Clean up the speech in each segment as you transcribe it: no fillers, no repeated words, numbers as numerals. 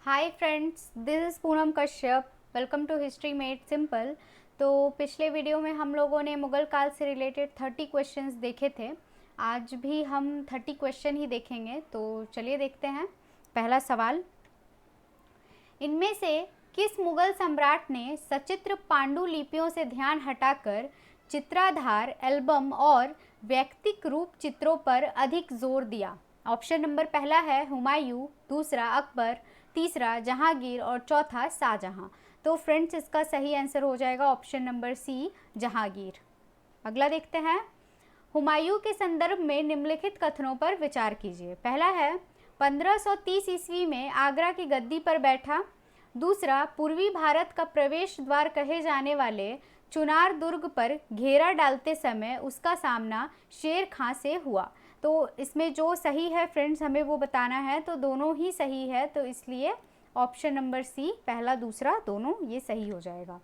Hi friends, this is Poonam Kashyap. Welcome to history made simple. तो पिछले video में हम लोगों ने मुग़ल काल से रिलेटेड 30 क्वेश्चंस देखे थे। आज भी हम 30 क्वेश्चन ही देखेंगे, तो चलिए देखते हैं। पहला सवाल, इनमें से किस मुग़ल सम्राट ने सचित्र पांडुलिपियों से ध्यान हटाकर चित्राधार, एल्बम और व्यक्तिक रूप चित्रों पर अधिक जोर दिया? ऑप्शन नंबर पहला है हुमायूं, दूसरा अकबर, तीसरा जहांगीर और चौथा शाहजहां। तो फ्रेंड्स, इसका सही आंसर हो जाएगा ऑप्शन नंबर सी, जहांगीर। अगला देखते हैं, हुमायूं के संदर्भ में निम्नलिखित कथनों पर विचार कीजिए। पहला है 1530 ईस्वी में आगरा की गद्दी पर बैठा। दूसरा, पूर्वी भारत का प्रवेश द्वार कहे जाने वाले चुनार दुर्ग पर घेरा डालते समय उसका सामना शेर खां से हुआ। तो इसमें जो सही है फ्रेंड्स, हमें वो बताना है। तो दोनों ही सही है, तो इसलिए ऑप्शन नंबर सी, पहला दूसरा दोनों ये सही हो जाएगा।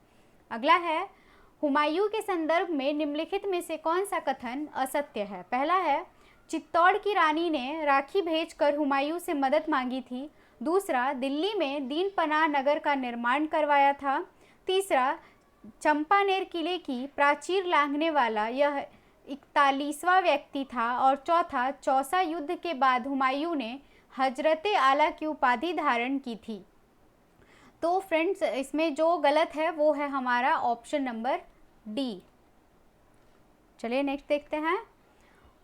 अगला है, हुमायूं के संदर्भ में निम्नलिखित में से कौन सा कथन असत्य है? पहला है, चित्तौड़ की रानी ने राखी भेजकर हुमायूं से मदद मांगी थी। दूसरा, दिल्ली में दीन पनाह नगर का निर्माण करवाया था। तीसरा, चंपानेर किले की प्राचीर लांघने वाला यह 41वां व्यक्ति था। और चौथा, चौसा युद्ध के बाद हुमायूं ने हजरते आला की उपाधि धारण की थी। तो फ्रेंड्स, इसमें जो गलत है वो है हमारा ऑप्शन नंबर डी। चलिए नेक्स्ट देखते हैं,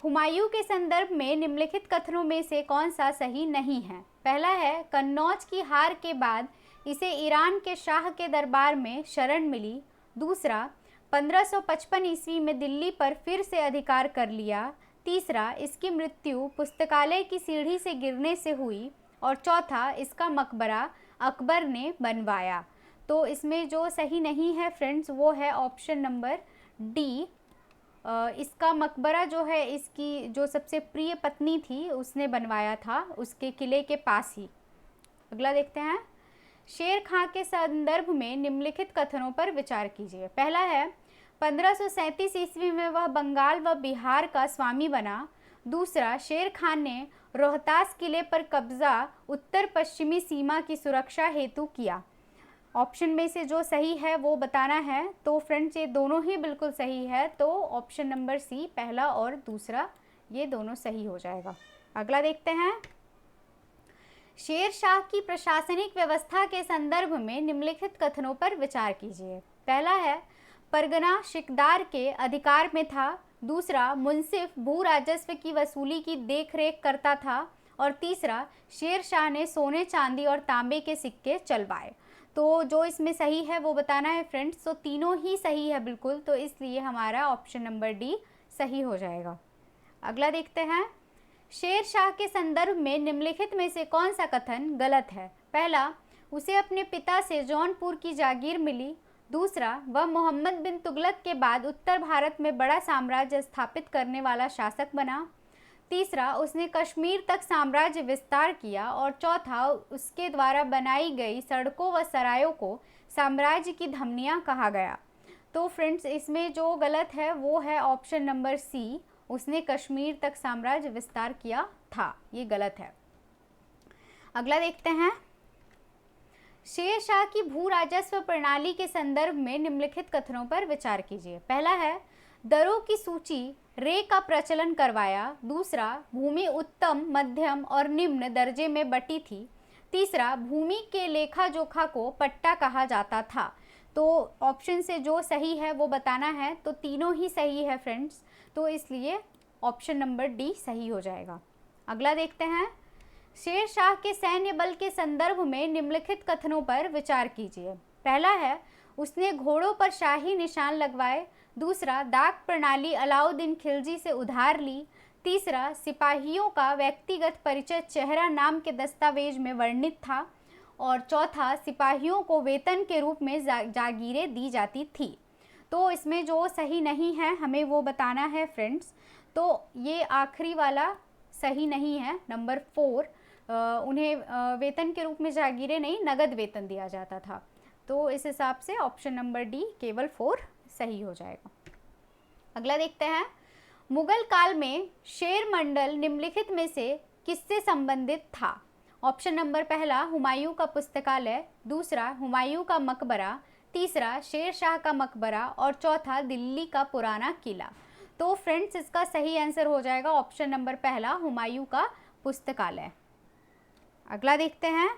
हुमायूं के संदर्भ में निम्नलिखित कथनों में से कौन सा सही नहीं है? पहला है, कन्नौज की हार के बाद इसे ईरान के शाह के दरबार में शरण मिली। दूसरा, 1555 ईस्वी में दिल्ली पर फिर से अधिकार कर लिया। तीसरा, इसकी मृत्यु पुस्तकालय की सीढ़ी से गिरने से हुई। और चौथा, इसका मकबरा अकबर ने बनवाया। तो इसमें जो सही नहीं है फ्रेंड्स, वो है ऑप्शन नंबर डी। इसका मकबरा जो है, इसकी जो सबसे प्रिय पत्नी थी उसने बनवाया था, उसके किले के पास ही। अगला देखते हैं, शेर खां के संदर्भ में निम्नलिखित कथनों पर विचार कीजिए। पहला है, 1537 ईस्वी में वह बंगाल व बिहार का स्वामी बना। दूसरा, शेर खान ने रोहतास किले पर कब्जा उत्तर पश्चिमी सीमा की सुरक्षा हेतु किया। ऑप्शन में से जो सही है वो बताना है। तो फ्रेंड्स, ये दोनों ही बिल्कुल सही है, तो ऑप्शन नंबर सी, पहला और दूसरा, ये दोनों सही हो जाएगा। अगला देखते हैं, शेर शाह की प्रशासनिक व्यवस्था के संदर्भ में निम्नलिखित कथनों पर विचार कीजिए। पहला है, परगना शिकदार के अधिकार में था। दूसरा, मुंसिफ भू राजस्व की वसूली की देखरेख करता था। और तीसरा, शेर शाह ने सोने, चांदी और तांबे के सिक्के चलवाए। तो जो इसमें सही है वो बताना है फ्रेंड्स। तो तीनों ही सही है बिल्कुल, तो इसलिए हमारा ऑप्शन नंबर डी सही हो जाएगा। अगला देखते हैं, शेर शाह के संदर्भ में निम्नलिखित में से कौन सा कथन गलत है? पहला, उसे अपने पिता से जौनपुर की जागीर मिली। दूसरा, वह मोहम्मद बिन तुगलक के बाद उत्तर भारत में बड़ा साम्राज्य स्थापित करने वाला शासक बना। तीसरा, उसने कश्मीर तक साम्राज्य विस्तार किया। और चौथा, उसके द्वारा बनाई गई सड़कों व सरायों को साम्राज्य की धमनियाँ कहा गया। तो फ्रेंड्स, इसमें जो गलत है वो है ऑप्शन नंबर सी, उसने कश्मीर तक साम्राज्य विस्तार किया था, ये गलत है। अगला देखते हैं, शेर शाह की भू राजस्व प्रणाली के संदर्भ में निम्नलिखित कथनों पर विचार कीजिए। पहला है, दरों की सूची रे का प्रचलन करवाया। दूसरा, भूमि उत्तम, मध्यम और निम्न दर्जे में बटी थी। तीसरा, भूमि के लेखा जोखा को पट्टा कहा जाता था। तो ऑप्शन से जो सही है वो बताना है। तो तीनों ही सही है फ्रेंड्स, तो इसलिए ऑप्शन नंबर डी सही हो जाएगा। अगला देखते हैं, शेर शाह के सैन्य बल के संदर्भ में निम्नलिखित कथनों पर विचार कीजिए। पहला है, उसने घोड़ों पर शाही निशान लगवाए। दूसरा, डाक प्रणाली अलाउद्दीन खिलजी से उधार ली। तीसरा, सिपाहियों का व्यक्तिगत परिचय चेहरा नाम के दस्तावेज में वर्णित था। और चौथा, सिपाहियों को वेतन के रूप में जागीरें दी जाती थी। तो इसमें जो सही नहीं है हमें वो बताना है फ्रेंड्स। तो ये आखिरी वाला सही नहीं है, नंबर 4। उन्हें वेतन के रूप में जागीरें नहीं, नगद वेतन दिया जाता था। तो इस हिसाब से ऑप्शन नंबर डी, केवल 4 सही हो जाएगा। अगला देखते हैं, मुगल काल में शेर मंडल निम्नलिखित में से किससे संबंधित था? ऑप्शन नंबर पहला हुमायूं का पुस्तकालय, दूसरा हुमायूं का मकबरा, तीसरा शेर शाह का मकबरा और चौथा दिल्ली का पुराना किला। तो फ्रेंड्स इसका सही आंसर हो जाएगा ऑप्शन नंबर पहला हुमायूं का पुस्तकालय। अगला देखते हैं,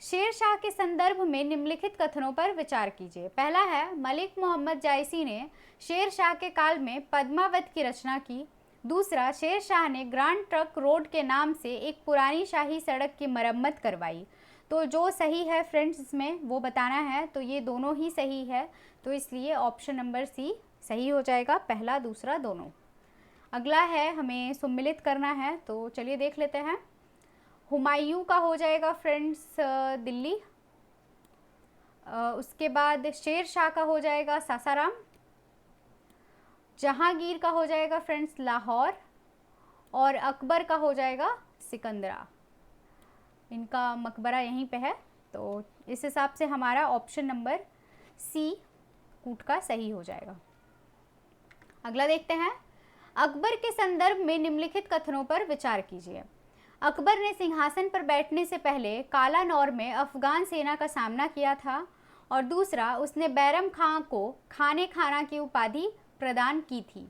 शेर शाह के संदर्भ में निम्नलिखित कथनों पर विचार कीजिए। पहला है, मलिक मोहम्मद जायसी ने शेर शाह के काल में पद्मावत की रचना की। दूसरा, शेर शाह ने ग्रांड ट्रंक रोड के नाम से एक पुरानी शाही सड़क की मरम्मत करवाई। तो जो सही है फ्रेंड्स इसमें वो बताना है, तो ये दोनों ही सही है, तो इसलिए ऑप्शन नंबर सी सही हो जाएगा, पहला दूसरा दोनों। अगला है, हमें सम्मिलित करना है, तो चलिए देख लेते हैं। हुमायूं का हो जाएगा फ्रेंड्स दिल्ली, उसके बाद शेर शाह का हो जाएगा सासाराम, जहांगीर का हो जाएगा फ्रेंड्स लाहौर और अकबर का हो जाएगा सिकंदरा। इनका मकबरा यहीं पे है, तो इस हिसाब से हमारा ऑप्शन नंबर सी कूट का सही हो जाएगा। अगला देखते हैं, अकबर के संदर्भ में निम्नलिखित कथनों पर विचार कीजिए। अकबर ने सिंहासन पर बैठने से पहले काला नौर में अफगान सेना का सामना किया था और दूसरा, उसने बैरम खां को खाने खाना की उपाधि प्रदान की थी।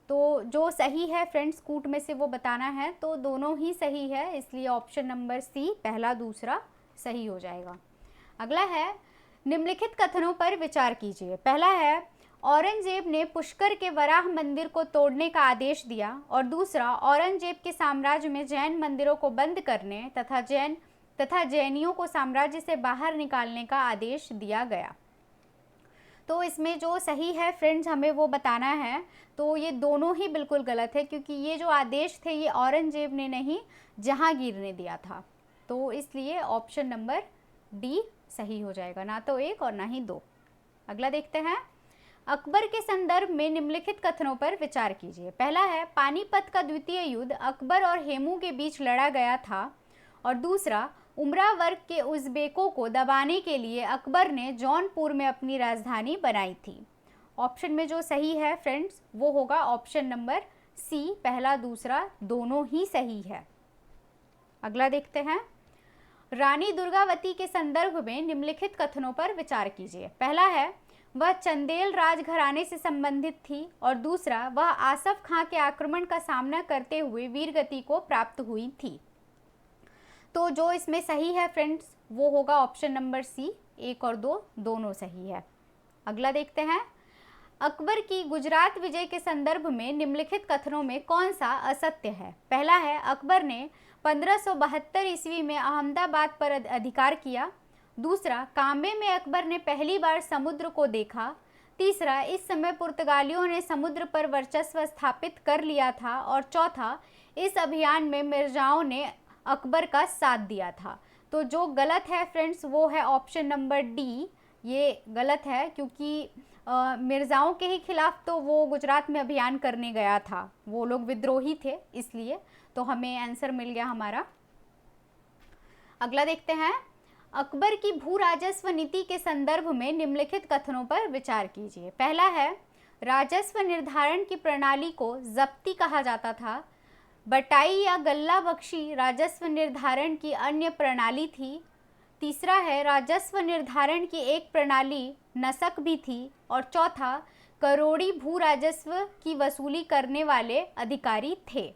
तो जो सही है फ्रेंड्स कूट में से वो बताना है, तो दोनों ही सही है, इसलिए ऑप्शन नंबर सी पहला दूसरा सही हो जाएगा। अगला है, निम्नलिखित कथनों पर विचार कीजिए। पहला है, औरंगजेब ने पुष्कर के वराह मंदिर को तोड़ने का आदेश दिया और दूसरा, औरंगजेब के साम्राज्य में जैन मंदिरों को बंद करने तथा जैनियों को साम्राज्य से बाहर निकालने का आदेश दिया गया। तो इसमें जो सही है फ्रेंड्स हमें वो बताना है, तो ये दोनों ही बिल्कुल गलत है, क्योंकि ये जो आदेश थे ये औरंगजेब ने नहीं जहांगीर ने दिया था। तो इसलिए ऑप्शन नंबर डी सही हो जाएगा, ना तो एक और ना ही दो। अगला देखते हैं, अकबर के संदर्भ में निम्नलिखित कथनों पर विचार कीजिए। पहला है, पानीपत का द्वितीय युद्ध अकबर और हेमू के बीच लड़ा गया था और दूसरा, उमरा वर्ग के उज़्बेकों को दबाने के लिए अकबर ने जौनपुर में अपनी राजधानी बनाई थी। ऑप्शन में जो सही है फ्रेंड्स वो होगा ऑप्शन नंबर सी, पहला दूसरा दोनों ही सही है। अगला देखते हैं, रानी दुर्गावती के संदर्भ में निम्नलिखित कथनों पर विचार कीजिए। पहला है, वह चंदेल राजघराने से संबंधित थी और दूसरा, वह आसफ खां के आक्रमण का सामना करते हुए वीरगति को प्राप्त हुई थी। तो जो इसमें सही है फ्रेंड्स वो होगा ऑप्शन नंबर सी, एक और दो दोनों सही है। अगला देखते हैं, अकबर की गुजरात विजय के संदर्भ में निम्नलिखित कथनों में कौन सा असत्य है। पहला है, अकबर ने 1572 ईस्वी में अहमदाबाद पर अधिकार किया। दूसरा, कांबे में अकबर ने पहली बार समुद्र को देखा। तीसरा, इस समय पुर्तगालियों ने समुद्र पर वर्चस्व स्थापित कर लिया था और चौथा, इस अभियान में मिर्जाओं ने अकबर का साथ दिया था। तो जो गलत है फ्रेंड्स वो है ऑप्शन नंबर डी, ये गलत है, क्योंकि मिर्ज़ाओं के ही खिलाफ तो वो गुजरात में अभियान करने गया था, वो लोग विद्रोही थे इसलिए। तो हमें आंसर मिल गया हमारा। अगला देखते हैं, अकबर की भू राजस्व नीति के संदर्भ में निम्नलिखित कथनों पर विचार कीजिए। पहला है, राजस्व निर्धारण की प्रणाली को जब्ती कहा जाता था। बटाई या गल्ला बख्शी राजस्व निर्धारण की अन्य प्रणाली थी। तीसरा है, राजस्व निर्धारण की एक प्रणाली नसक भी थी और चौथा, करोड़ी भू राजस्व की वसूली करने वाले अधिकारी थे।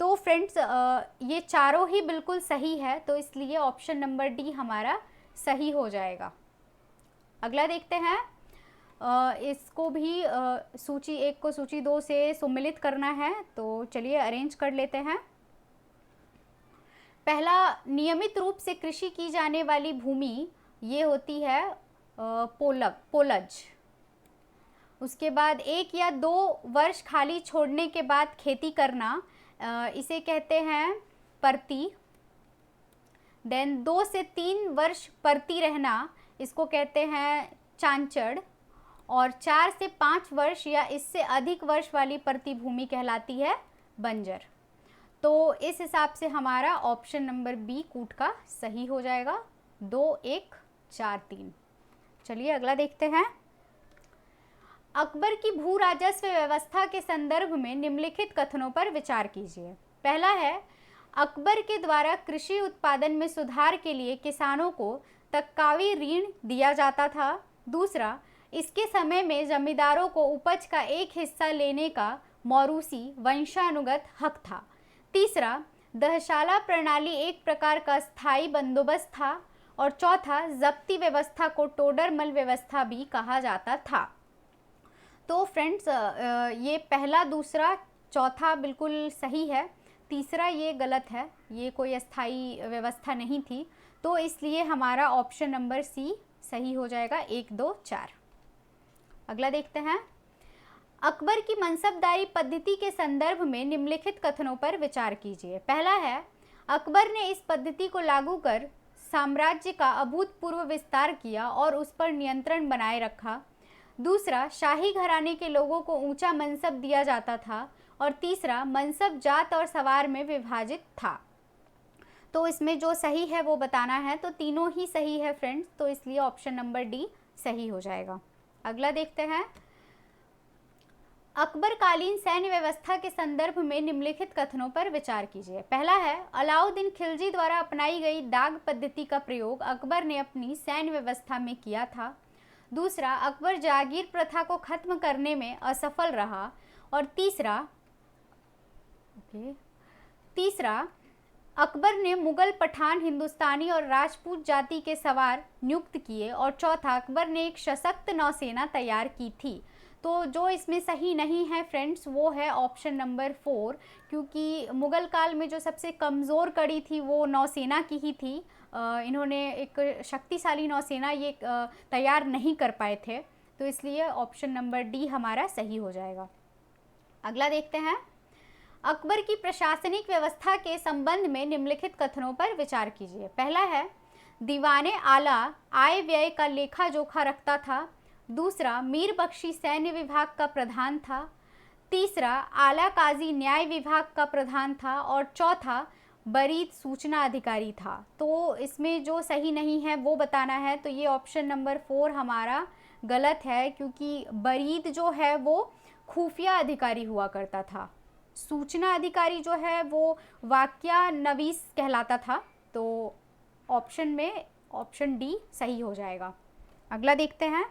तो फ्रेंड्स ये चारों ही बिल्कुल सही है, तो इसलिए ऑप्शन नंबर डी हमारा सही हो जाएगा। अगला देखते हैं, इसको भी सूची एक को सूची दो से सम्मिलित करना है, तो चलिए अरेंज कर लेते हैं। पहला, नियमित रूप से कृषि की जाने वाली भूमि ये होती है पोलज। उसके बाद 1 या 2 वर्ष खाली छोड़ने के बाद खेती करना, इसे कहते हैं परती। देन 2 से 3 वर्ष परती रहना, इसको कहते हैं चांचड़। और 4 से 5 वर्ष या इससे अधिक वर्ष वाली परती भूमि कहलाती है बंजर। तो इस हिसाब से हमारा ऑप्शन नंबर बी कूट का सही हो जाएगा, 2, 1, 4, 3। चलिए अगला देखते हैं, अकबर की भू राजस्व व्यवस्था के संदर्भ में निम्नलिखित कथनों पर विचार कीजिए। पहला है, अकबर के द्वारा कृषि उत्पादन में सुधार के लिए किसानों को तत्कावी ऋण दिया जाता था। दूसरा, इसके समय में जमींदारों को उपज का एक हिस्सा लेने का मौरूसी वंशानुगत हक था। तीसरा, दहशाला प्रणाली एक प्रकार का स्थायी बंदोबस्त था। और चौथा, जब्ती व्यवस्था को टोडरमल व्यवस्था भी कहा जाता था। तो फ्रेंड्स, ये पहला, दूसरा, चौथा बिल्कुल सही है, तीसरा ये गलत है, ये कोई अस्थाई व्यवस्था नहीं थी। तो इसलिए हमारा ऑप्शन नंबर सी सही हो जाएगा, 1, 2, 4। अगला देखते हैं। अकबर की मनसबदारी पद्धति के संदर्भ में निम्नलिखित कथनों पर विचार कीजिए। पहला है, अकबर ने इस पद्धति को लागू कर साम्राज्य का अभूतपूर्व विस्तार किया और उस पर नियंत्रण बनाए रखा। दूसरा, शाही घराने के लोगों को ऊंचा मनसब दिया जाता था। और तीसरा, मनसब जात और सवार में विभाजित था। तो इसमें जो सही है वो बताना है, तो तीनों ही सही है फ्रेंड्स, तो इसलिए ऑप्शन नंबर डी सही हो जाएगा। अगला देखते हैं। अकबरकालीन सैन्य व्यवस्था के संदर्भ में निम्नलिखित कथनों पर विचार कीजिए। पहला है, अलाउद्दीन खिलजी द्वारा अपनाई गई दाग पद्धति का प्रयोग अकबर ने अपनी सैन्य व्यवस्था में किया था। दूसरा, अकबर जागीर प्रथा को खत्म करने में असफल रहा। और तीसरा, अकबर ने मुगल, पठान, हिंदुस्तानी और राजपूत जाति के सवार नियुक्त किए। और चौथा, अकबर ने एक सशक्त नौसेना तैयार की थी। तो जो इसमें सही नहीं है फ्रेंड्स वो है ऑप्शन नंबर 4, क्योंकि मुगल काल में जो सबसे कमज़ोर कड़ी थी वो नौसेना की ही थी। इन्होंने एक शक्तिशाली नौसेना ये तैयार नहीं कर पाए थे, तो इसलिए ऑप्शन नंबर डी हमारा सही हो जाएगा। अगला देखते हैं। अकबर की प्रशासनिक व्यवस्था के संबंध में निम्नलिखित कथनों पर विचार कीजिए। पहला है, दीवाने आला आय व्यय का लेखा जोखा रखता था। दूसरा, मीर बख्शी सैन्य विभाग का प्रधान था। तीसरा, आला काजी न्याय विभाग का प्रधान था। और चौथा, बरीद सूचना अधिकारी था। तो इसमें जो सही नहीं है वो बताना है, तो ये ऑप्शन नंबर 4 हमारा गलत है, क्योंकि बरीद जो है वो खुफिया अधिकारी हुआ करता था। सूचना अधिकारी जो है वो वाक्यानवीस कहलाता था। तो ऑप्शन में ऑप्शन डी सही हो जाएगा। अगला देखते हैं।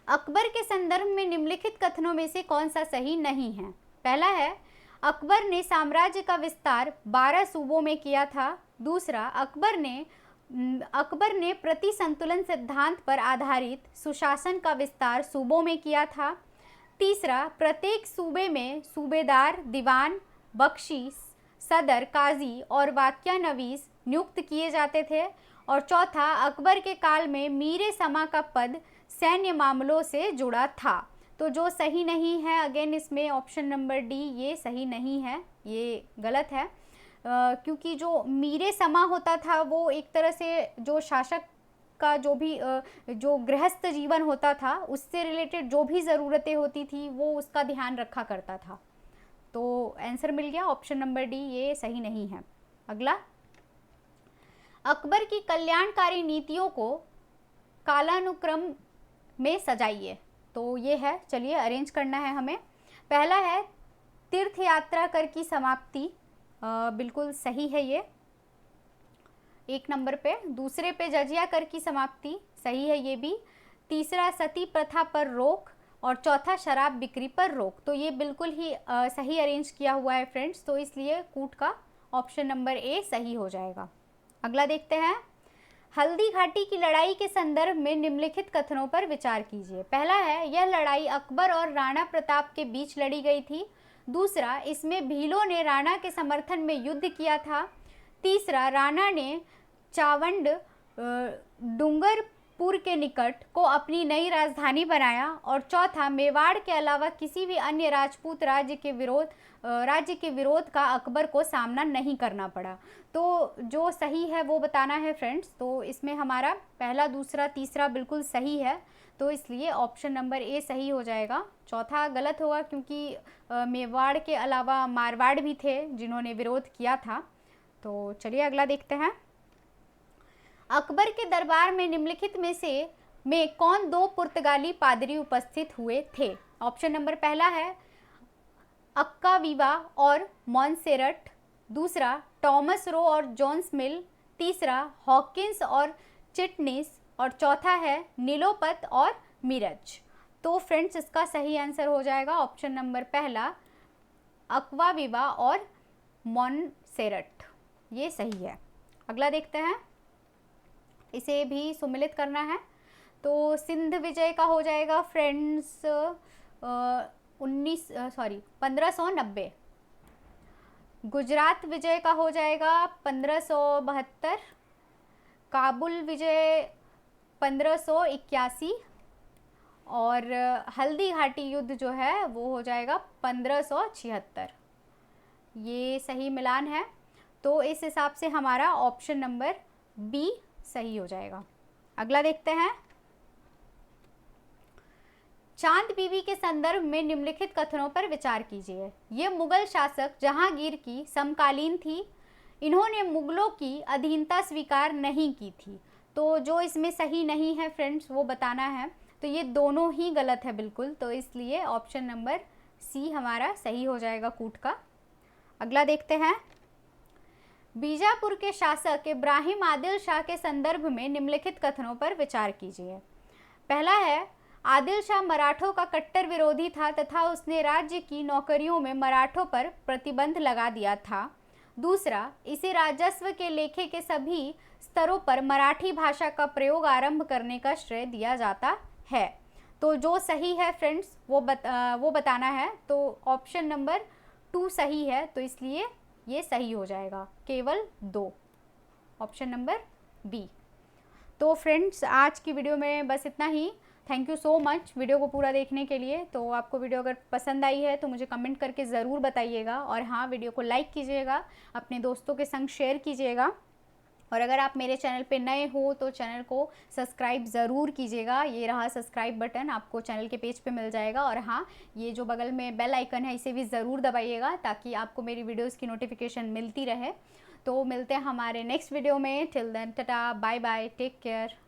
अकबर के संदर्भ में निम्नलिखित कथनों में से कौन सा सही नहीं है। पहला है, अकबर ने साम्राज्य का विस्तार 12 सूबों में किया था। दूसरा, अकबर ने प्रति संतुलन सिद्धांत पर आधारित सुशासन का विस्तार सूबों में किया था। तीसरा, प्रत्येक सूबे में सूबेदार, दीवान, बख्शी, सदर, काजी और वाक्यानवीस नियुक्त किए जाते थे। और चौथा, अकबर के काल में मीरे समा का पद सैन्य मामलों से जुड़ा था। तो जो सही नहीं है, अगेन इसमें ऑप्शन नंबर डी ये सही नहीं है, ये गलत है, क्योंकि जो मीरे समा होता था वो एक तरह से जो शासक का जो गृहस्थ जीवन होता था उससे रिलेटेड जो भी ज़रूरतें होती थी वो उसका ध्यान रखा करता था। तो आंसर मिल गया, ऑप्शन नंबर डी ये सही नहीं है। अगला, अकबर की कल्याणकारी नीतियों को कालानुक्रम में सजाइए। तो ये है, चलिए अरेंज करना है हमें। पहला है, तीर्थ यात्रा कर की समाप्ति, बिल्कुल सही है ये, 1 नंबर पे। दूसरे पे जजिया कर की समाप्ति, सही है ये भी। तीसरा, सती प्रथा पर रोक। और चौथा, शराब बिक्री पर रोक। तो ये बिल्कुल ही सही अरेंज किया हुआ है फ्रेंड्स, तो इसलिए कूट का ऑप्शन नंबर ए सही हो जाएगा। अगला देखते हैं। हल्दी घाटी की लड़ाई के संदर्भ में निम्नलिखित कथनों पर विचार कीजिए। पहला है, यह लड़ाई अकबर और राणा प्रताप के बीच लड़ी गई थी। दूसरा, इसमें भीलों ने राणा के समर्थन में युद्ध किया था। तीसरा, राणा ने चावंड डूंगरपुर के निकट को अपनी नई राजधानी बनाया। और चौथा, मेवाड़ के अलावा किसी भी अन्य राजपूत राज्य के विरोध का अकबर को सामना नहीं करना पड़ा। तो जो सही है वो बताना है फ्रेंड्स। तो इसमें हमारा पहला, दूसरा, तीसरा बिल्कुल सही है, तो इसलिए ऑप्शन नंबर ए सही हो जाएगा। चौथा गलत होगा, क्योंकि मेवाड़ के अलावा मारवाड़ भी थे जिन्होंने विरोध किया था। तो चलिए अगला देखते हैं। अकबर के दरबार में निम्नलिखित में कौन 2 पुर्तगाली पादरी उपस्थित हुए थे। ऑप्शन नंबर पहला है, अक्का वीवा और मॉन्सेरट। दूसरा टॉमस रो और जॉन्स मिल, तीसरा हॉकिंस और चिटनिस, और चौथा है नीलोपत और मिरज। तो फ्रेंड्स इसका सही आंसर हो जाएगा ऑप्शन नंबर पहला, अक्वाविवा और मॉन्सेरट, ये सही है। अगला देखते हैं, इसे भी सुमिलित करना है। तो सिंध विजय का हो जाएगा फ्रेंड्स 1590। गुजरात विजय का हो जाएगा 1572, काबुल विजय 1581 और हल्दी घाटी युद्ध जो है वो हो जाएगा 1576। ये सही मिलान है, तो इस हिसाब से हमारा ऑप्शन नंबर बी सही हो जाएगा। अगला देखते हैं, चांद बीवी के संदर्भ में निम्नलिखित कथनों पर विचार कीजिए। ये मुगल शासक जहांगीर की समकालीन थी, इन्होंने मुगलों की अधीनता स्वीकार नहीं की थी। तो जो इसमें सही नहीं है फ्रेंड्स वो बताना है, तो ये दोनों ही गलत है बिल्कुल, तो इसलिए ऑप्शन नंबर सी हमारा सही हो जाएगा कूट का। अगला देखते हैं, बीजापुर के शासक इब्राहिम आदिल शाह के संदर्भ में निम्नलिखित कथनों पर विचार कीजिए। पहला है, आदिल शाह मराठों का कट्टर विरोधी था तथा उसने राज्य की नौकरियों में मराठों पर प्रतिबंध लगा दिया था। दूसरा, इसे राजस्व के लेखे के सभी स्तरों पर मराठी भाषा का प्रयोग आरंभ करने का श्रेय दिया जाता है। तो जो सही है फ्रेंड्स वो बताना है, तो ऑप्शन नंबर 2 सही है, तो इसलिए ये सही हो जाएगा, केवल 2, ऑप्शन नंबर बी। तो फ्रेंड्स आज की वीडियो में बस इतना ही। Thank you so much video को पूरा देखने के लिए। तो आपको वीडियो अगर पसंद आई है तो मुझे कमेंट करके ज़रूर बताइएगा, और हाँ वीडियो को लाइक कीजिएगा, अपने दोस्तों के संग शेयर कीजिएगा, और अगर आप मेरे चैनल पे नए हो तो चैनल को सब्सक्राइब ज़रूर कीजिएगा। ये रहा सब्सक्राइब बटन, आपको चैनल के पेज पे मिल जाएगा, और हाँ ये जो बगल में बेल आइकन है इसे भी ज़रूर दबाइएगा ताकि आपको मेरी वीडियोस की नोटिफिकेशन मिलती रहे। तो मिलते हैं हमारे नेक्स्ट वीडियो में। Till then tata, bye bye, take care.